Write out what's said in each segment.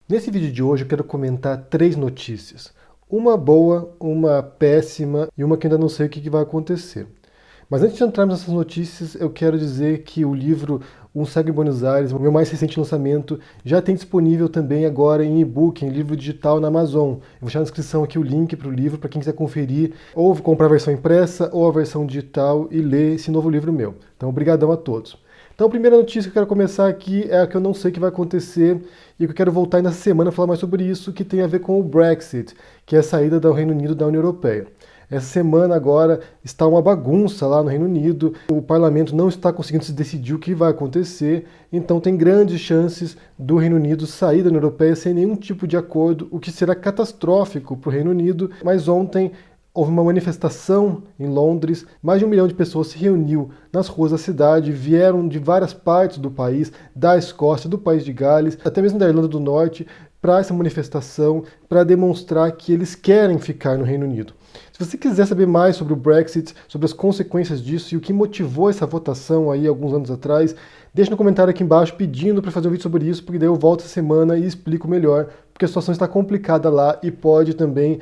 Nesse vídeo de hoje eu quero comentar 3 notícias. Uma boa, uma péssima e uma que ainda não sei o que vai acontecer. Mas antes de entrarmos nessas notícias, eu quero dizer que o livro Um Cego em Buenos Aires, o meu mais recente lançamento, já tem disponível também agora em e-book, em livro digital na Amazon. Eu vou deixar na descrição aqui o link para o livro, para quem quiser conferir, ou comprar a versão impressa ou a versão digital e ler esse novo livro meu. Então, obrigadão a todos. Então, a primeira notícia que eu quero começar aqui é a que eu não sei o que vai acontecer e que eu quero voltar nessa semana a falar mais sobre isso, que tem a ver com o Brexit, que é a saída do Reino Unido da União Europeia. Essa semana agora está uma bagunça lá no Reino Unido, o parlamento não está conseguindo se decidir o que vai acontecer, então tem grandes chances do Reino Unido sair da União Europeia sem nenhum tipo de acordo, o que será catastrófico para o Reino Unido, mas ontem houve uma manifestação em Londres, mais de 1 milhão de pessoas se reuniu nas ruas da cidade, vieram de várias partes do país, da Escócia, do país de Gales, até mesmo da Irlanda do Norte, para essa manifestação, para demonstrar que eles querem ficar no Reino Unido. Se você quiser saber mais sobre o Brexit, sobre as consequências disso e o que motivou essa votação aí alguns anos atrás, deixa no comentário aqui embaixo pedindo para fazer um vídeo sobre isso, porque daí eu volto essa semana e explico melhor, porque a situação está complicada lá e pode também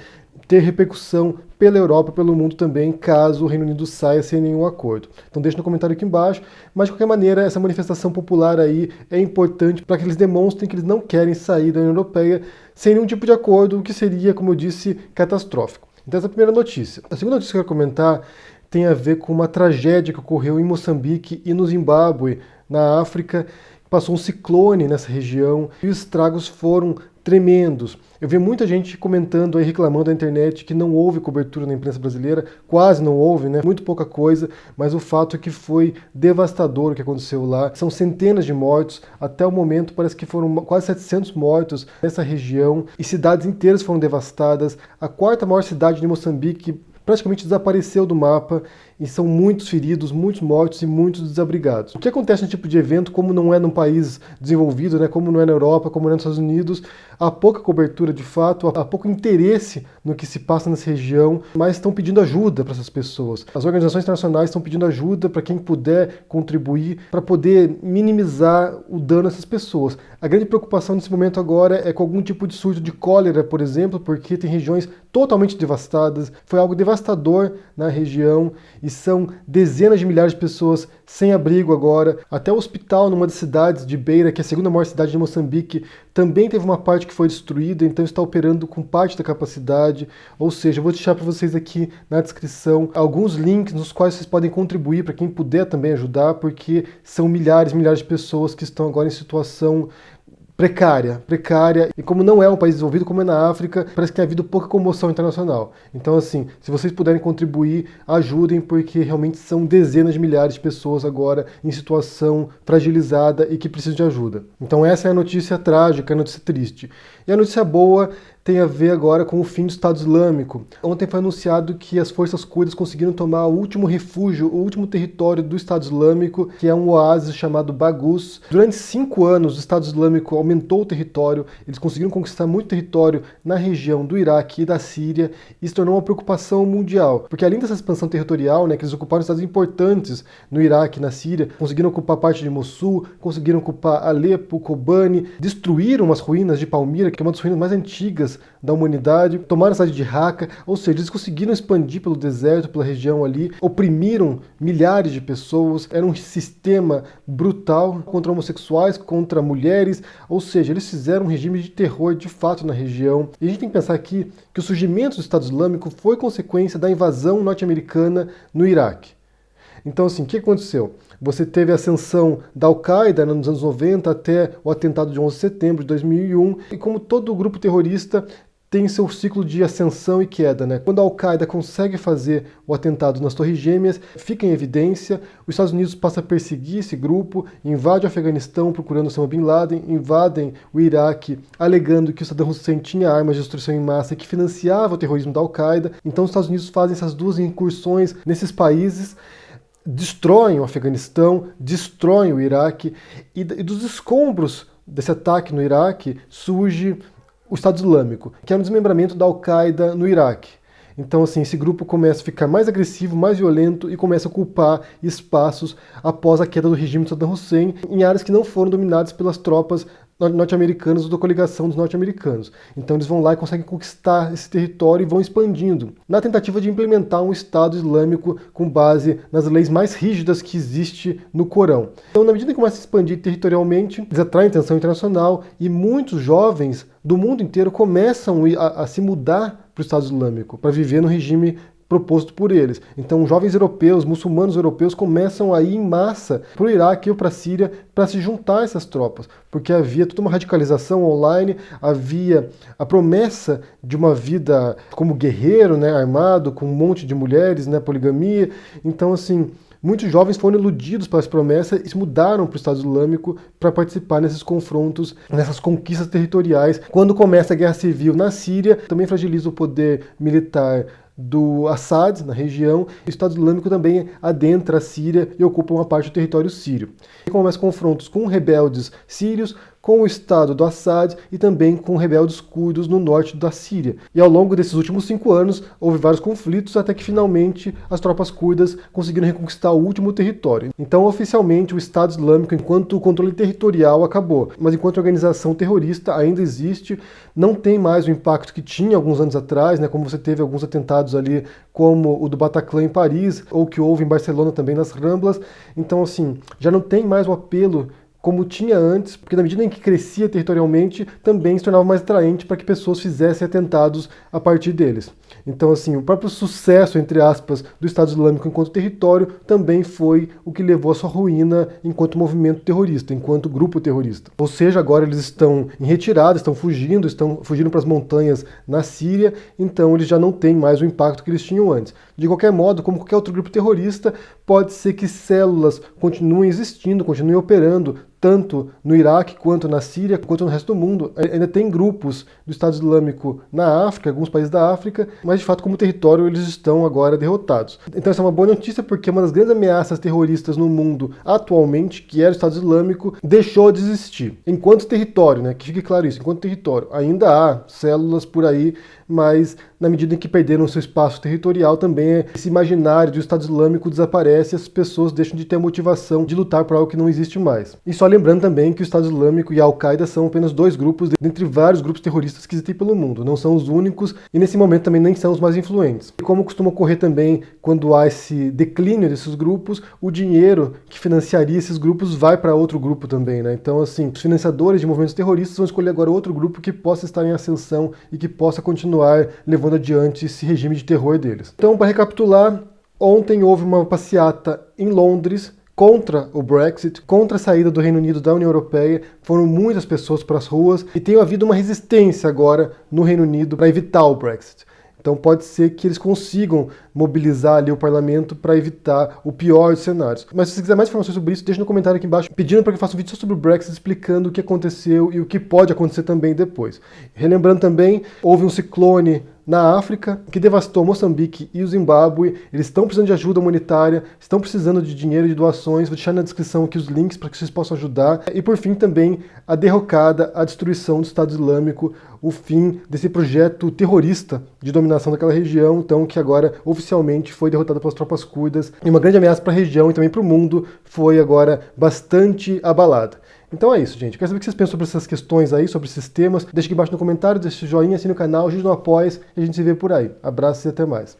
ter repercussão pela Europa, pelo mundo também, caso o Reino Unido saia sem nenhum acordo. Então deixa no comentário aqui embaixo, mas de qualquer maneira essa manifestação popular aí é importante para que eles demonstrem que eles não querem sair da União Europeia sem nenhum tipo de acordo, o que seria, como eu disse, catastrófico. Então essa é a primeira notícia. A segunda notícia que eu quero comentar tem a ver com uma tragédia que ocorreu em Moçambique e no Zimbábue, na África. Passou um ciclone nessa região e os estragos foram tremendos. Eu vi muita gente comentando aí, reclamando na internet que não houve cobertura na imprensa brasileira, quase não houve, né? Muito pouca coisa, mas o fato é que foi devastador o que aconteceu lá. São centenas de mortos, até o momento parece que foram quase 700 mortos nessa região e cidades inteiras foram devastadas. A quarta maior cidade de Moçambique praticamente desapareceu do mapa e são muitos feridos, muitos mortos e muitos desabrigados. O que acontece nesse tipo de evento, como não é num país desenvolvido, né, como não é na Europa, como não é nos Estados Unidos, há pouca cobertura de fato, há pouco interesse no que se passa nessa região, mas estão pedindo ajuda para essas pessoas. As organizações internacionais estão pedindo ajuda para quem puder contribuir para poder minimizar o dano a essas pessoas. A grande preocupação nesse momento agora é com algum tipo de surto de cólera, por exemplo, porque tem regiões totalmente devastadas. Foi algo devastador na região e são dezenas de milhares de pessoas sem abrigo agora. Até o hospital numa das cidades de Beira, que é a segunda maior cidade de Moçambique, também teve uma parte que foi destruída, então está operando com parte da capacidade. Ou seja, eu vou deixar para vocês aqui na descrição alguns links nos quais vocês podem contribuir para quem puder também ajudar, porque são milhares e milhares de pessoas que estão agora em situação precária, e como não é um país desenvolvido, como é na África, parece que tem havido pouca comoção internacional. Então, assim, se vocês puderem contribuir, ajudem, porque realmente são dezenas de milhares de pessoas agora em situação fragilizada e que precisam de ajuda. Então essa é a notícia trágica, a notícia triste. E a notícia boa tem a ver agora com o fim do Estado Islâmico. Ontem foi anunciado que as forças curdas conseguiram tomar o último refúgio, o último território do Estado Islâmico, que é um oásis chamado Baghuz. Durante 5 anos, o Estado Islâmico aumentou o território, eles conseguiram conquistar muito território na região do Iraque e da Síria, e se tornou uma preocupação mundial. Porque além dessa expansão territorial, né, que eles ocuparam cidades importantes no Iraque e na Síria, conseguiram ocupar parte de Mossul, conseguiram ocupar Alepo, Kobane, destruíram as ruínas de Palmira, que é uma das ruínas mais antigas da humanidade, tomaram a cidade de Raqqa, ou seja, eles conseguiram expandir pelo deserto, pela região ali, oprimiram milhares de pessoas, era um sistema brutal contra homossexuais, contra mulheres, ou seja, eles fizeram um regime de terror de fato na região. E a gente tem que pensar aqui que o surgimento do Estado Islâmico foi consequência da invasão norte-americana no Iraque. Então, assim, o que aconteceu? Você teve a ascensão da Al-Qaeda nos anos 90 até o atentado de 11 de setembro de 2001, e como todo grupo terrorista tem seu ciclo de ascensão e queda, né? Quando a Al-Qaeda consegue fazer o atentado nas Torres Gêmeas, fica em evidência, os Estados Unidos passam a perseguir esse grupo, invade o Afeganistão procurando Osama Bin Laden, invadem o Iraque alegando que o Saddam Hussein tinha armas de destruição em massa que financiava o terrorismo da Al-Qaeda. Então os Estados Unidos fazem essas duas incursões nesses países, destroem o Afeganistão, destroem o Iraque, e dos escombros desse ataque no Iraque surge o Estado Islâmico, que é um desmembramento da Al-Qaeda no Iraque. Então, assim, esse grupo começa a ficar mais agressivo, mais violento e começa a ocupar espaços após a queda do regime de Saddam Hussein em áreas que não foram dominadas pelas tropas norte-americanos ou da coligação dos norte-americanos. Então eles vão lá e conseguem conquistar esse território e vão expandindo, na tentativa de implementar um Estado Islâmico com base nas leis mais rígidas que existe no Corão. Então, na medida que começa a expandir territorialmente, eles atraem atenção internacional e muitos jovens do mundo inteiro começam a se mudar para o Estado Islâmico, para viver no regime proposto por eles. Então, jovens europeus, muçulmanos europeus começam a ir em massa para o Iraque ou para a Síria para se juntar a essas tropas, porque havia toda uma radicalização online, havia a promessa de uma vida como guerreiro, né, armado, com um monte de mulheres, né, poligamia. Então, assim, muitos jovens foram iludidos pelas promessas e se mudaram para o Estado Islâmico para participar nesses confrontos, nessas conquistas territoriais. Quando começa a guerra civil na Síria, também fragiliza o poder militar do Assad, na região, e o Estado Islâmico também adentra a Síria e ocupa uma parte do território sírio. E começa confrontos com rebeldes sírios, com o Estado do Assad e também com rebeldes curdos no norte da Síria. E ao longo desses últimos 5 anos, houve vários conflitos até que finalmente as tropas curdas conseguiram reconquistar o último território. Então, oficialmente, o Estado Islâmico, enquanto controle territorial, acabou. Mas enquanto organização terrorista ainda existe, não tem mais o impacto que tinha alguns anos atrás, né, como você teve alguns atentados ali, como o do Bataclan em Paris, ou que houve em Barcelona também nas Ramblas. Então, assim, já não tem mais o apelo como tinha antes, porque na medida em que crescia territorialmente, também se tornava mais atraente para que pessoas fizessem atentados a partir deles. Então, assim, o próprio sucesso, entre aspas, do Estado Islâmico enquanto território também foi o que levou à sua ruína enquanto movimento terrorista, enquanto grupo terrorista. Ou seja, agora eles estão em retirada, estão fugindo para as montanhas na Síria, então eles já não têm mais o impacto que eles tinham antes. De qualquer modo, como qualquer outro grupo terrorista, pode ser que células continuem existindo, continuem operando, tanto no Iraque, quanto na Síria, quanto no resto do mundo. Ainda tem grupos do Estado Islâmico na África, alguns países da África, mas de fato como território eles estão agora derrotados. Então essa é uma boa notícia porque uma das grandes ameaças terroristas no mundo atualmente, que era o Estado Islâmico, deixou de existir. Enquanto território, né, que fique claro isso, enquanto território, ainda há células por aí, mas na medida em que perderam seu espaço territorial, também esse imaginário do Estado Islâmico desaparece e as pessoas deixam de ter a motivação de lutar por algo que não existe mais. E só lembrando também que o Estado Islâmico e a Al-Qaeda são apenas 2 grupos dentre vários grupos terroristas que existem pelo mundo. Não são os únicos e nesse momento também nem são os mais influentes. E como costuma ocorrer também quando há esse declínio desses grupos, o dinheiro que financiaria esses grupos vai para outro grupo também, né? Então, assim, os financiadores de movimentos terroristas vão escolher agora outro grupo que possa estar em ascensão e que possa continuar levando adiante esse regime de terror deles. Então, para recapitular, ontem houve uma passeata em Londres contra o Brexit, contra a saída do Reino Unido da União Europeia. Foram muitas pessoas para as ruas e tem havido uma resistência agora no Reino Unido para evitar o Brexit. Então pode ser que eles consigam mobilizar ali o parlamento para evitar o pior dos cenários. Mas se você quiser mais informações sobre isso, deixa no comentário aqui embaixo, pedindo para que eu faça um vídeo só sobre o Brexit, explicando o que aconteceu e o que pode acontecer também depois. Relembrando também, houve um ciclone na África, que devastou Moçambique e o Zimbábue. Eles estão precisando de ajuda humanitária, estão precisando de dinheiro e de doações. Vou deixar na descrição aqui os links para que vocês possam ajudar. E por fim também a derrocada, a destruição do Estado Islâmico, o fim desse projeto terrorista de dominação daquela região, então que agora oficialmente foi derrotado pelas tropas curdas. E uma grande ameaça para a região e também para o mundo foi agora bastante abalada. Então é isso, gente. Eu quero saber o que vocês pensam sobre essas questões aí, sobre esses temas. Deixa aqui embaixo no comentário, deixa o joinha, assina o canal, ajude no apoia e a gente se vê por aí. Abraços e até mais.